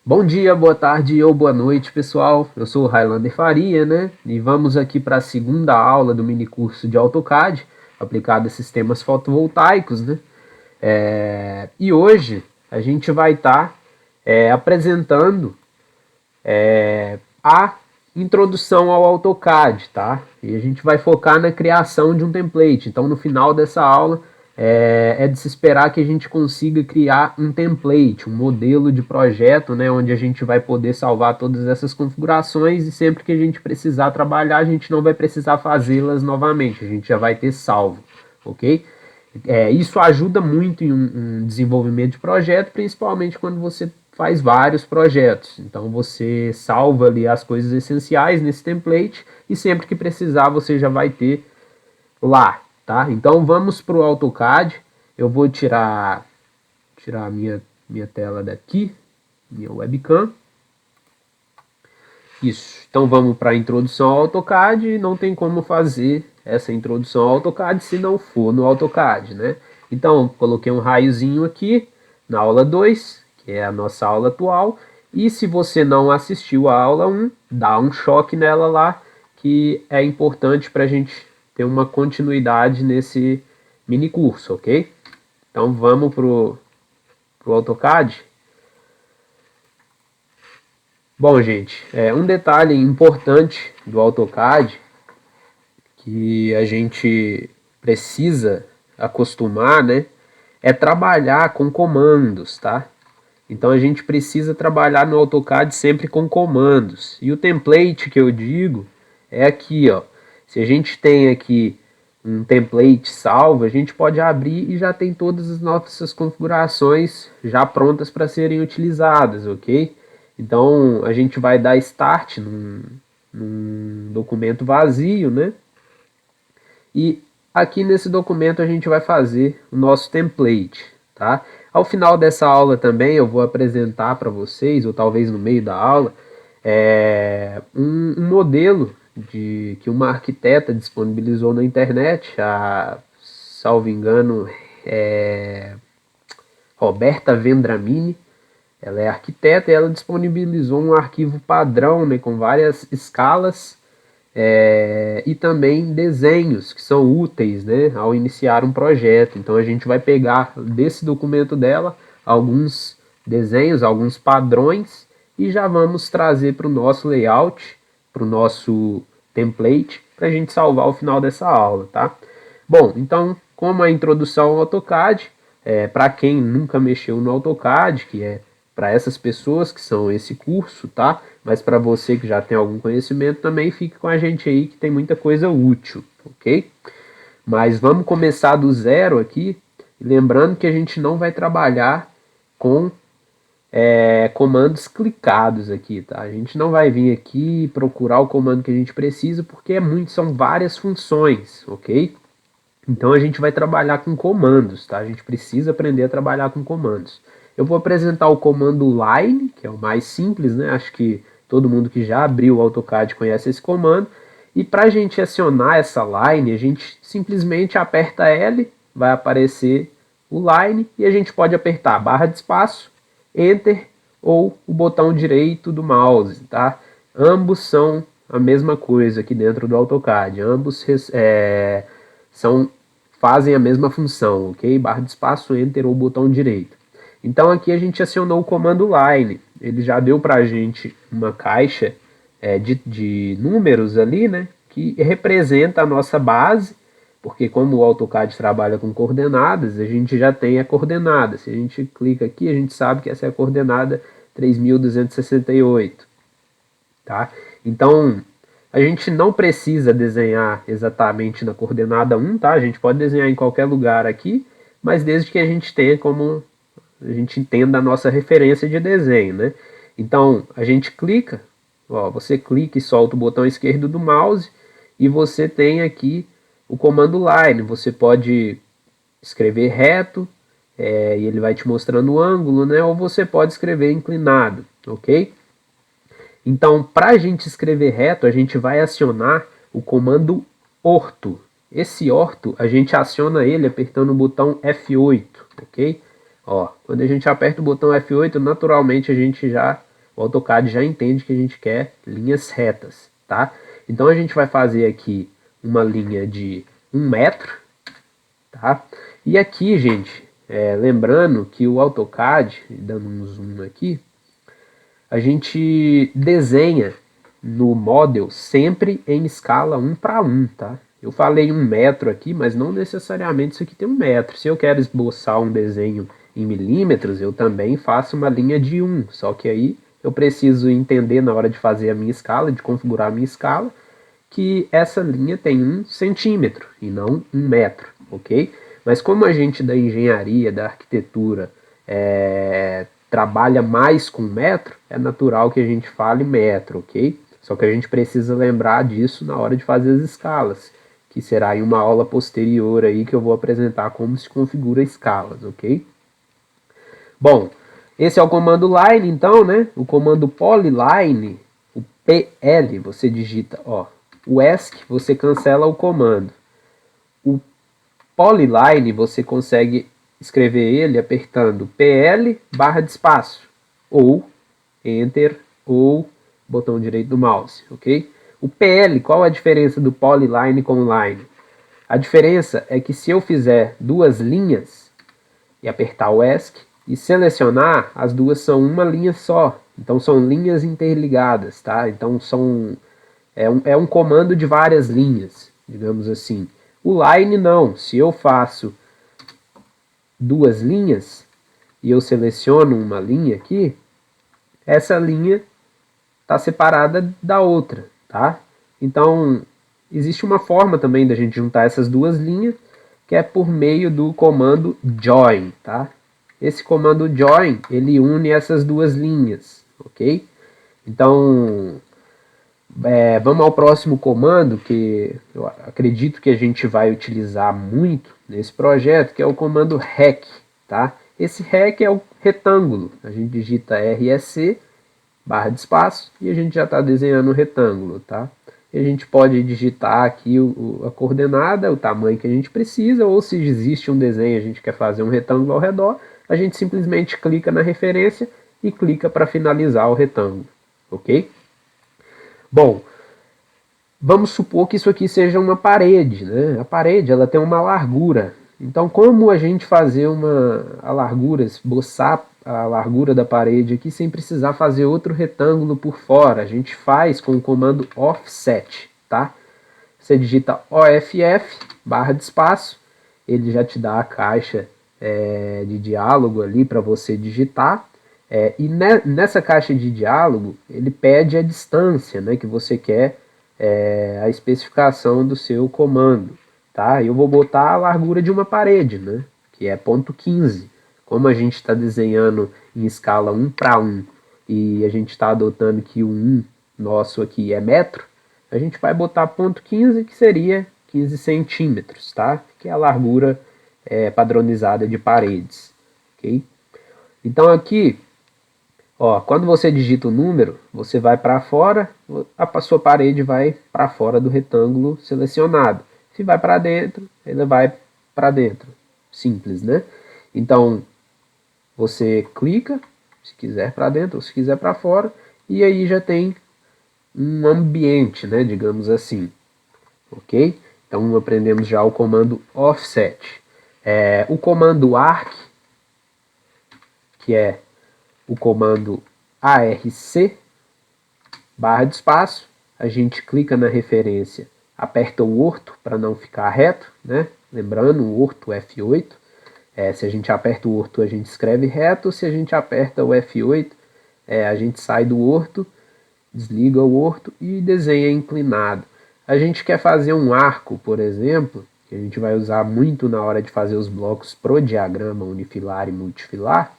Bom dia, boa tarde ou boa noite, pessoal. Eu sou o Highlander Faria, né? E vamos aqui para a segunda aula do minicurso de AutoCAD, aplicado a sistemas fotovoltaicos, né? E hoje a gente vai estar apresentando a introdução ao AutoCAD, tá? E a gente vai focar na criação de um template. Então, no final dessa aula, é de se esperar que a gente consiga criar um template, um modelo de projeto, né, onde a gente vai poder salvar todas essas configurações e sempre que a gente precisar trabalhar, a gente não vai precisar fazê-las novamente, a gente já vai ter salvo, ok? Isso ajuda muito em um desenvolvimento de projeto, principalmente quando você faz vários projetos. Então você salva ali as coisas essenciais nesse template e sempre que precisar você já vai ter lá, tá? Então vamos para o AutoCAD. Eu vou tirar a minha tela daqui, minha webcam. Isso. Então vamos para a introdução ao AutoCAD. Não tem como fazer essa introdução ao AutoCAD se não for no AutoCAD, né? Então coloquei um raiozinho aqui na aula 2, que é a nossa aula atual. E se você não assistiu a aula 1, dá um choque nela lá, que é importante para a gente ter uma continuidade nesse mini curso, ok? Então vamos pro AutoCAD. Bom, gente, um detalhe importante do AutoCAD que a gente precisa acostumar, né, é trabalhar com comandos, tá? Então a gente precisa trabalhar no AutoCAD sempre com comandos. E o template que eu digo é aqui, ó. Se a gente tem aqui um template salvo, a gente pode abrir e já tem todas as nossas configurações já prontas para serem utilizadas, ok? Então a gente vai dar start num documento vazio, né? E aqui nesse documento a gente vai fazer o nosso template, tá? Ao final dessa aula também eu vou apresentar para vocês, ou talvez no meio da aula, um modelo que uma arquiteta disponibilizou na internet, a, salvo engano, Roberta Vendramini. Ela é arquiteta e ela disponibilizou um arquivo padrão, né, com várias escalas e também desenhos que são úteis, né, ao iniciar um projeto. Então a gente vai pegar desse documento dela alguns desenhos, alguns padrões e já vamos trazer para o nosso layout, para o nosso template, para a gente salvar ao final dessa aula, tá? Bom, então, como a introdução ao AutoCAD, para quem nunca mexeu no AutoCAD, que é para essas pessoas que são esse curso, tá? Mas para você que já tem algum conhecimento também, fique com a gente aí que tem muita coisa útil, ok? Mas vamos começar do zero aqui, lembrando que a gente não vai trabalhar com comandos clicados aqui, tá? A gente não vai vir aqui e procurar o comando que a gente precisa, porque são várias funções, ok? Então a gente vai trabalhar com comandos, tá? A gente precisa aprender a trabalhar com comandos. Eu vou apresentar o comando line, que é o mais simples, né? Acho que todo mundo que já abriu o AutoCAD conhece esse comando. E para a gente acionar essa line, a gente simplesmente aperta L, vai aparecer o line, e a gente pode apertar barra de espaço, Enter ou o botão direito do mouse, tá? Ambos são a mesma coisa aqui dentro do AutoCAD. Ambos fazem a mesma função, ok? Barra de espaço, Enter ou botão direito. Então aqui a gente acionou o comando line. Ele já deu para a gente uma caixa de números ali, né? Que representa a nossa base, porque como o AutoCAD trabalha com coordenadas, a gente já tem a coordenada. Se a gente clica aqui, a gente sabe que essa é a coordenada 3268, tá? Então, a gente não precisa desenhar exatamente na coordenada 1, tá? A gente pode desenhar em qualquer lugar aqui, mas desde que a gente tenha como a gente entenda a nossa referência de desenho, né? Então, a gente clica, ó, você clica e solta o botão esquerdo do mouse e você tem aqui o comando line. Você pode escrever reto e ele vai te mostrando o ângulo, né? Ou você pode escrever inclinado, ok? Então, para a gente escrever reto, a gente vai acionar o comando orto. Esse orto, a gente aciona ele apertando o botão F8, ok? Ó, quando a gente aperta o botão F8, naturalmente a gente já o AutoCAD já entende que a gente quer linhas retas, tá? Então a gente vai fazer aqui uma linha de 1 metro, tá? E aqui, gente, lembrando que o AutoCAD, dando um zoom aqui, a gente desenha no Model sempre em escala 1:1, tá? Eu falei 1 metro aqui, mas não necessariamente isso aqui tem 1 metro. Se eu quero esboçar um desenho em milímetros, eu também faço uma linha de 1. Só que aí eu preciso entender na hora de fazer a minha escala, de configurar a minha escala, que essa linha tem 1 centímetro e não 1 metro, ok? Mas como a gente da engenharia, da arquitetura, trabalha mais com metro, é natural que a gente fale metro, ok? Só que a gente precisa lembrar disso na hora de fazer as escalas, que será em uma aula posterior aí que eu vou apresentar como se configura escalas, ok? Bom, esse é o comando line, então, né? O comando polyline, o PL, você digita, ó, o ESC, você cancela o comando. O polyline, você consegue escrever ele apertando PL barra de espaço, ou Enter, ou botão direito do mouse, ok? O PL, qual a diferença do polyline com line? A diferença é que se eu fizer duas linhas e apertar o ESC e selecionar, as duas são uma linha só. Então são linhas interligadas, tá? Então é um comando de várias linhas, digamos assim. O line não. Se eu faço duas linhas e eu seleciono uma linha aqui, essa linha está separada da outra, tá? Então existe uma forma também da gente juntar essas duas linhas, que é por meio do comando join, tá? Esse comando join, ele une essas duas linhas, ok? Então, vamos ao próximo comando, que eu acredito que a gente vai utilizar muito nesse projeto, que é o comando rec, tá? Esse rec é o retângulo, a gente digita REC, barra de espaço, e a gente já está desenhando um retângulo, tá? E a gente pode digitar aqui a coordenada, o tamanho que a gente precisa, ou se existe um desenho e a gente quer fazer um retângulo ao redor, a gente simplesmente clica na referência e clica para finalizar o retângulo, ok? Bom, vamos supor que isso aqui seja uma parede, né? A parede, ela tem uma largura. Então, como a gente fazer a largura, esboçar a largura da parede aqui sem precisar fazer outro retângulo por fora? A gente faz com o comando offset, tá? Você digita OFF, barra de espaço, ele já te dá a caixa de diálogo ali para você digitar. E nessa caixa de diálogo, ele pede a distância, né, que você quer, a especificação do seu comando, tá? Eu vou botar a largura de uma parede, né, que é 0,15. Como a gente está desenhando em escala 1:1 e a gente está adotando que o 1 nosso aqui é metro, a gente vai botar 0,15, que seria 15 centímetros, tá? Que é a largura padronizada de paredes, ok? Então aqui, ó, quando você digita o número, você vai para fora, a sua parede vai para fora do retângulo selecionado. Se vai para dentro, ele vai para dentro. Simples, né? Então, você clica, se quiser para dentro ou se quiser para fora, e aí já tem um ambiente, né, digamos assim, ok? Então aprendemos já o comando offset. O comando arc, que é o comando ARC, barra de espaço, a gente clica na referência, aperta o orto para não ficar reto, né? Lembrando, o orto F8, se a gente aperta o orto a gente escreve reto, se a gente aperta o F8, a gente sai do orto, desliga o orto e desenha inclinado. A gente quer fazer um arco, por exemplo, que a gente vai usar muito na hora de fazer os blocos pro diagrama unifilar e multifilar.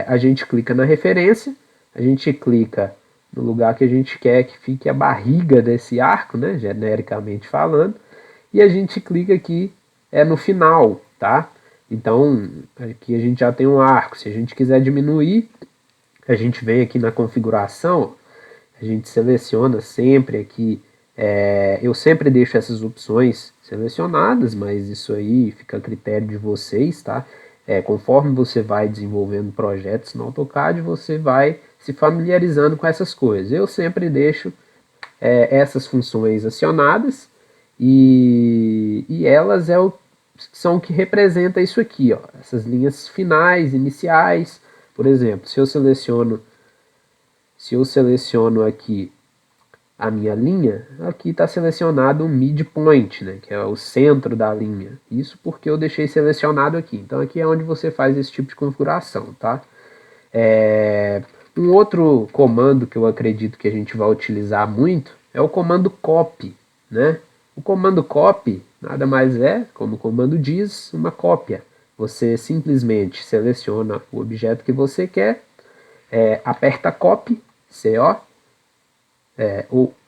A gente clica na referência, a gente clica no lugar que a gente quer que fique a barriga desse arco, né, genericamente falando, e a gente clica aqui no final, tá? Então, aqui a gente já tem um arco. Se a gente quiser diminuir, a gente vem aqui na configuração, a gente seleciona sempre aqui, eu sempre deixo essas opções selecionadas, mas isso aí fica a critério de vocês, tá? Conforme você vai desenvolvendo projetos no AutoCAD, você vai se familiarizando com essas coisas. Eu sempre deixo essas funções acionadas e elas são o que representa isso aqui, ó, essas linhas finais, iniciais. Por exemplo, se eu seleciono aqui a minha linha, aqui está selecionado o midpoint, né, que é o centro da linha. Isso porque eu deixei selecionado aqui. Então aqui é onde você faz esse tipo de configuração, tá? Um outro comando que eu acredito que a gente vai utilizar muito é o comando copy, né? O comando copy nada mais é, como o comando diz, uma cópia. Você simplesmente seleciona o objeto que você quer, aperta copy, CO,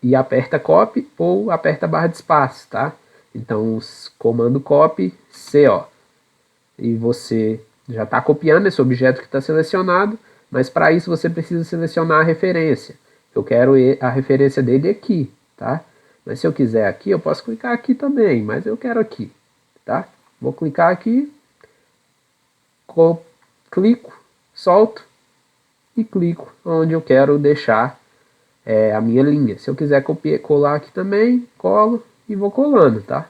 e aperta copy ou aperta barra de espaço, tá? Então, comando copy, CO. E você já está copiando esse objeto que está selecionado, mas para isso você precisa selecionar a referência. Eu quero a referência dele aqui, tá? Mas se eu quiser aqui, eu posso clicar aqui também, mas eu quero aqui, tá? Vou clicar aqui, clico, solto e clico onde eu quero deixar a minha linha. Se eu quiser colar aqui também, colo e vou colando, tá?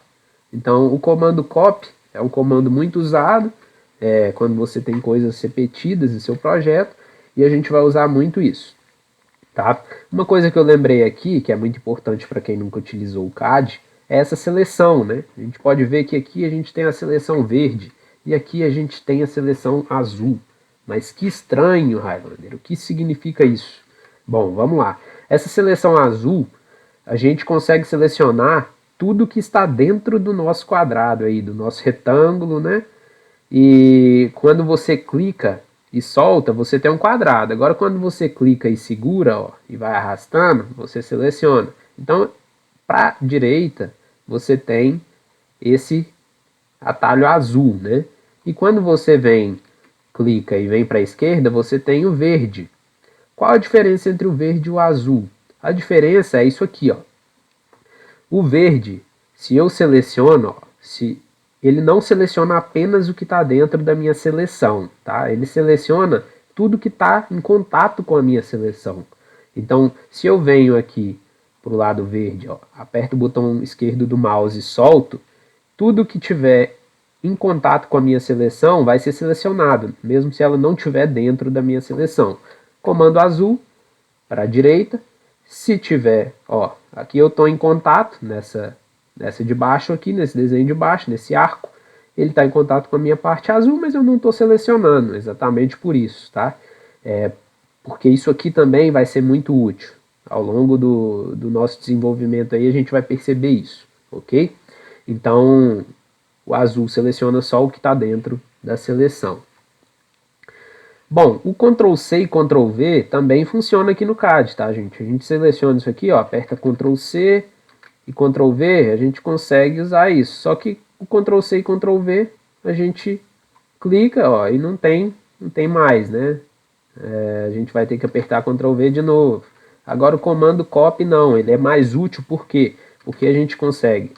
Então o comando copy é um comando muito usado quando você tem coisas repetidas em seu projeto, e a gente vai usar muito isso, tá? Uma coisa que eu lembrei aqui, que é muito importante para quem nunca utilizou o CAD, é essa seleção, né? A gente pode ver que aqui a gente tem a seleção verde e aqui a gente tem a seleção azul. Mas que estranho, Highlander, o que significa isso? Bom, vamos lá. Essa seleção azul, a gente consegue selecionar tudo que está dentro do nosso quadrado aí, do nosso retângulo, né? E quando você clica e solta, você tem um quadrado. Agora quando você clica e segura, ó, e vai arrastando, você seleciona. Então, para a direita, você tem esse atalho azul, né? E quando você clica e vem para a esquerda, você tem o verde. Qual a diferença entre o verde e o azul? A diferença é isso aqui, ó. O verde, se eu seleciono, ó, ele não seleciona apenas o que está dentro da minha seleção, tá? Ele seleciona tudo que está em contato com a minha seleção. Então, se eu venho aqui para o lado verde, ó, aperto o botão esquerdo do mouse e solto, tudo que tiver em contato com a minha seleção vai ser selecionado, mesmo se ela não estiver dentro da minha seleção. Comando azul para a direita. Se tiver, ó, aqui eu estou em contato nessa de baixo aqui, nesse desenho de baixo, nesse arco, ele está em contato com a minha parte azul, mas eu não estou selecionando, exatamente por isso, tá? Porque isso aqui também vai ser muito útil. Ao longo do nosso desenvolvimento aí a gente vai perceber isso, ok? Então, o azul seleciona só o que está dentro da seleção. Bom, o Ctrl C e Ctrl V também funciona aqui no CAD, tá, gente? A gente seleciona isso aqui, ó, aperta Ctrl C e Ctrl V, a gente consegue usar isso. Só que o Ctrl C e Ctrl V, a gente clica, ó, e não tem mais, né? A gente vai ter que apertar Ctrl V de novo. Agora o comando copy não, ele é mais útil, por quê? Porque a gente consegue,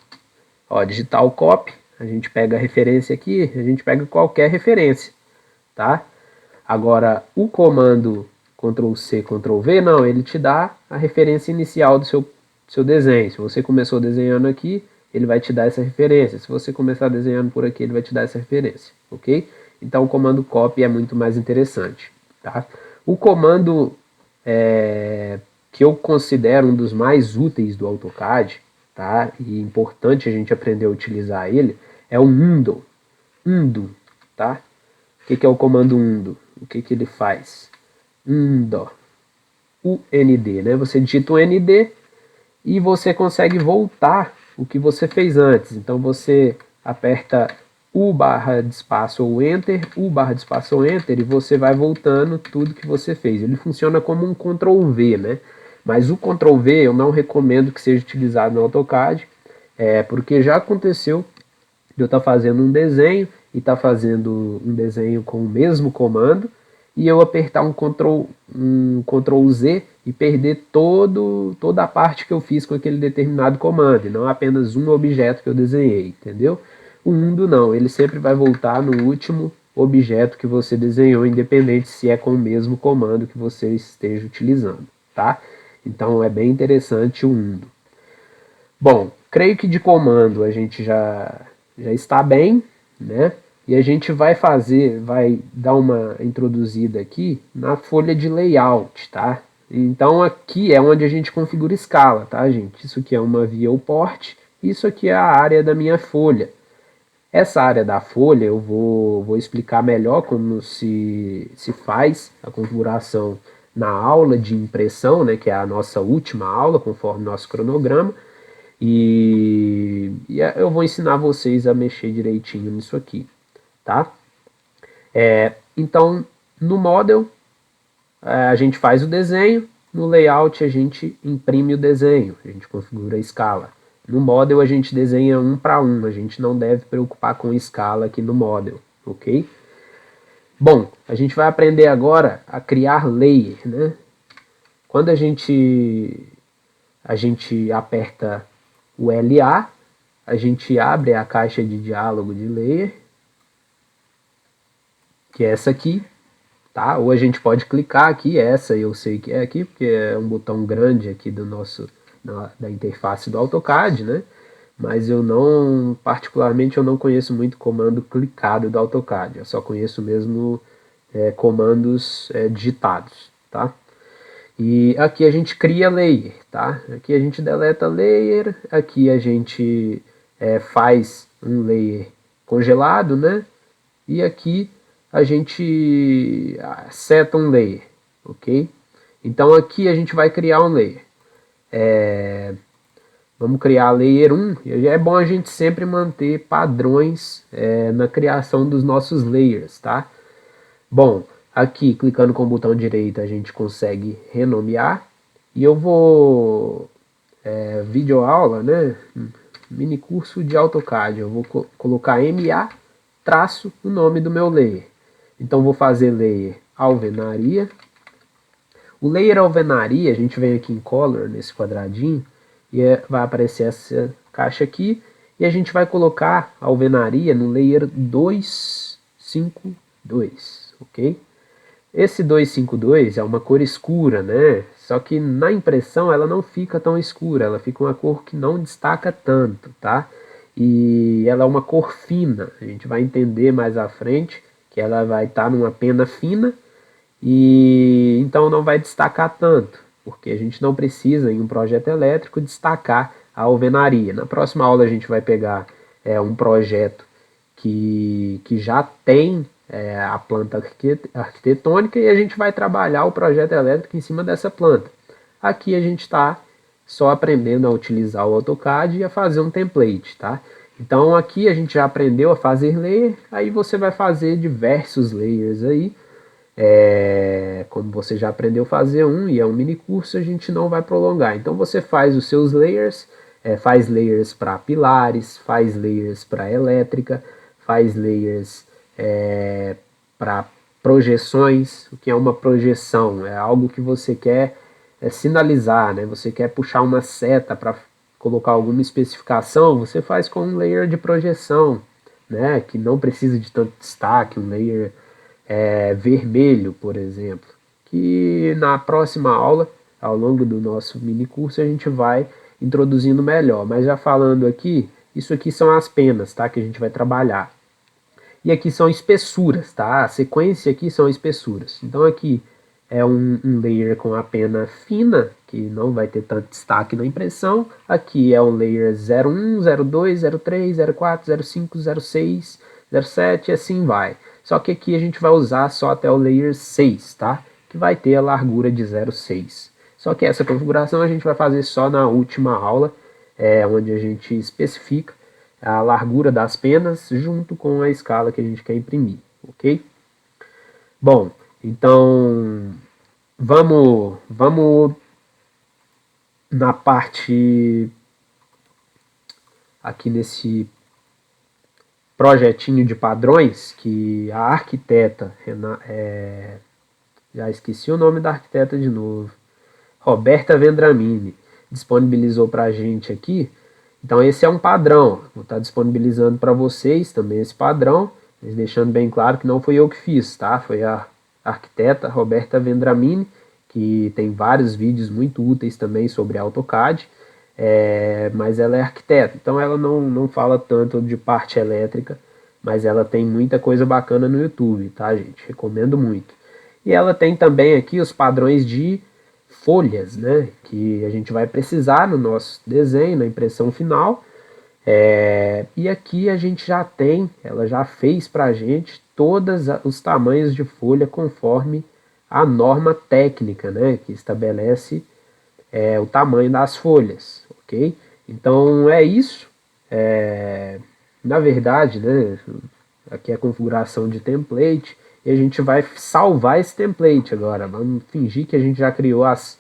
ó, digitar o copy, a gente pega a referência aqui, a gente pega qualquer referência, tá? Agora, o comando Ctrl C, Ctrl V, não, ele te dá a referência inicial do seu desenho. Se você começou desenhando aqui, ele vai te dar essa referência. Se você começar desenhando por aqui, ele vai te dar essa referência, ok? Então, o comando copy é muito mais interessante, tá? O comando que eu considero um dos mais úteis do AutoCAD, tá? E importante a gente aprender a utilizar ele, é o undo. Undo, tá? O que é o comando undo? O que ele faz? Undo. UND, né? Você digita o ND e você consegue voltar o que você fez antes. Então você aperta U barra de espaço ou Enter, U barra de espaço ou Enter, e você vai voltando tudo que você fez. Ele funciona como um Ctrl V, né? Mas o Ctrl V eu não recomendo que seja utilizado no AutoCAD, porque já aconteceu de eu estar fazendo um desenho e estar fazendo um desenho com o mesmo comando e eu apertar um Ctrl Z e perder toda a parte que eu fiz com aquele determinado comando, e não apenas um objeto que eu desenhei, entendeu? O undo não, ele sempre vai voltar no último objeto que você desenhou, independente se é com o mesmo comando que você esteja utilizando, tá? Então é bem interessante o undo. Bom, creio que de comando a gente já está bem, né? E a gente vai dar uma introduzida aqui na folha de layout, tá? Então aqui é onde a gente configura escala, tá, gente? Isso aqui é uma viewport, isso aqui é a área da minha folha. Essa área da folha eu vou explicar melhor como se faz a configuração na aula de impressão, né, que é a nossa última aula, conforme nosso cronograma. E eu vou ensinar vocês a mexer direitinho nisso aqui, tá? Então, no Model, a gente faz o desenho, no Layout a gente imprime o desenho, a gente configura a escala. No Model a gente desenha 1 para 1, a gente não deve preocupar com escala aqui no Model, ok? Bom, a gente vai aprender agora a criar layer, né? Quando a gente aperta o LA, a gente abre a caixa de diálogo de layer, que é essa aqui, tá? Ou a gente pode clicar aqui, essa eu sei que é aqui, porque é um botão grande aqui da interface do AutoCAD, né? Mas particularmente eu não conheço muito comando clicado do AutoCAD, eu só conheço mesmo comandos digitados, tá? E aqui a gente cria layer, tá? Aqui a gente deleta layer, aqui a gente faz um layer congelado, né? E aqui a gente seta um layer, ok? Então aqui a gente vai criar um layer. Vamos criar layer 1, e é bom a gente sempre manter padrões na criação dos nossos layers, tá? Bom, aqui clicando com o botão direito a gente consegue renomear, e eu vou, videoaula, né? Mini curso de AutoCAD, eu vou colocar MA traço o nome do meu layer. Então vou fazer layer alvenaria. O layer alvenaria, a gente vem aqui em color, nesse quadradinho, e vai aparecer essa caixa aqui, e a gente vai colocar a alvenaria no layer 252, ok? Esse 252 é uma cor escura, né? Só que na impressão ela não fica tão escura, ela fica uma cor que não destaca tanto, tá? E ela é uma cor fina, a gente vai entender mais à frente que ela vai estar numa pena fina, e então não vai destacar tanto, porque a gente não precisa em um projeto elétrico destacar a alvenaria. Na próxima aula a gente vai pegar um projeto que já tem a planta arquitetônica, e a gente vai trabalhar o projeto elétrico em cima dessa planta. Aqui a gente está só aprendendo a utilizar o AutoCAD e a fazer um template, tá? Então aqui a gente já aprendeu a fazer layer, aí você vai fazer diversos layers aí, como você já aprendeu a fazer um e é um mini curso, a gente não vai prolongar. Então você faz os seus layers, faz layers para pilares, faz layers para elétrica, faz layers para projeções. O que é uma projeção? É algo que você quer sinalizar, né? Você quer puxar uma seta para colocar alguma especificação, você faz com um layer de projeção, né? Que não precisa de tanto destaque, um layer vermelho, por exemplo. Que na próxima aula, ao longo do nosso mini curso, a gente vai introduzindo melhor. Mas já falando aqui, isso aqui são as penas, tá? Que a gente vai trabalhar. E aqui são espessuras, tá? A sequência aqui são espessuras. Então aqui é um layer com a pena fina, que não vai ter tanto destaque na impressão. Aqui é o layer 01, 02, 03, 04, 05, 06, 07 e assim vai. Só que aqui a gente vai usar só até o layer 6, tá? Que vai ter a largura de 0,6. Só que essa configuração a gente vai fazer só na última aula, onde a gente especifica a largura das penas junto com a escala que a gente quer imprimir, ok? Bom, então vamos na parte aqui nesse projetinho de padrões que a arquiteta, já esqueci o nome da arquiteta de novo, Roberta Vendramini, disponibilizou para a gente aqui. Então esse é um padrão, vou estar disponibilizando para vocês também esse padrão, Mas deixando bem claro que não fui eu que fiz, tá? Foi a arquiteta Roberta Vendramini, que tem vários vídeos muito úteis também sobre AutoCAD, mas ela é arquiteta, então ela não fala tanto de parte elétrica, mas ela tem muita coisa bacana no YouTube, tá, gente? Recomendo muito. E ela tem também aqui os padrões de folhas, né? Que a gente vai precisar no nosso desenho, na impressão final. E aqui a gente já tem, ela já fez para a gente todos os tamanhos de folha conforme a norma técnica, né? Que estabelece o tamanho das folhas, ok? Então é isso. Na verdade, né? Aqui é a configuração de template e a gente vai salvar esse template agora. Vamos fingir que a gente já criou as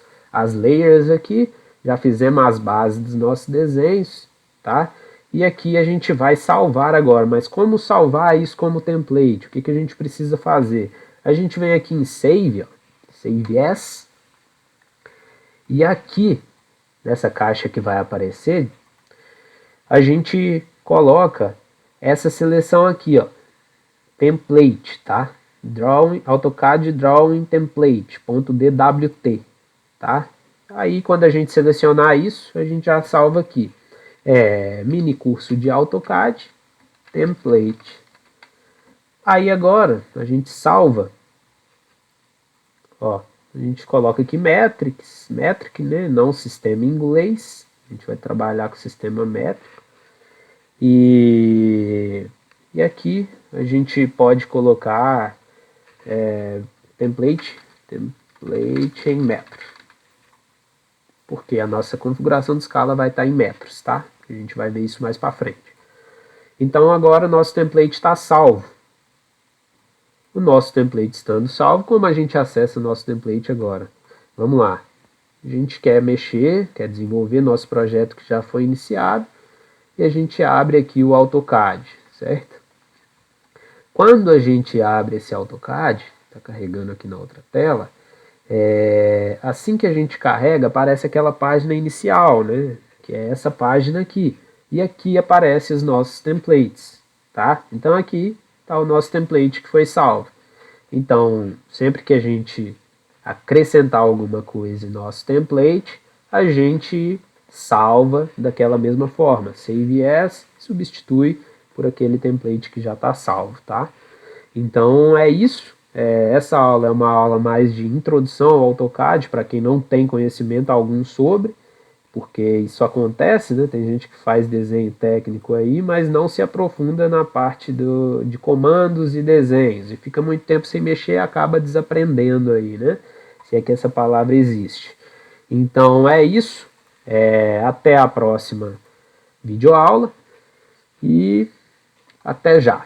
layers aqui, já fizemos as bases dos nossos desenhos, tá? E aqui a gente vai salvar agora, mas como salvar isso como template? O que, que a gente precisa fazer? A gente vem aqui em Save, ó, Save As, e aqui, nessa caixa que vai aparecer, a gente coloca essa seleção aqui, ó, template, tá? Drawing, AutoCAD Drawing Template, .dwt, tá? Aí quando a gente selecionar isso, a gente já salva aqui. Mini curso de AutoCAD, template. Aí agora a gente salva, ó, a gente coloca aqui metric, né? Não sistema em inglês. A gente vai trabalhar com o sistema métrico. E aqui a gente pode colocar template em metro, porque a nossa configuração de escala vai estar em metros, tá? A gente vai ver isso mais para frente. Então agora o nosso template está salvo. O nosso template estando salvo, como a gente acessa o nosso template agora? Vamos lá. A gente quer mexer, quer desenvolver nosso projeto que já foi iniciado, e a gente abre aqui o AutoCAD, certo? Quando a gente abre esse AutoCAD, está carregando aqui na outra tela, assim que a gente carrega, aparece aquela página inicial, né? Que é essa página aqui. E aqui aparecem os nossos templates, tá? Então aqui está o nosso template que foi salvo. Então, sempre que a gente acrescentar alguma coisa em nosso template, a gente salva daquela mesma forma. Save as, substitui por aquele template que já está salvo, tá? Então é isso. Essa aula é uma aula mais de introdução ao AutoCAD, para quem não tem conhecimento algum sobre, porque isso acontece, né? Tem gente que faz desenho técnico aí, mas não se aprofunda na parte de comandos e desenhos, e fica muito tempo sem mexer e acaba desaprendendo aí, né? Se é que essa palavra existe. Então é isso. Até a próxima videoaula e até já.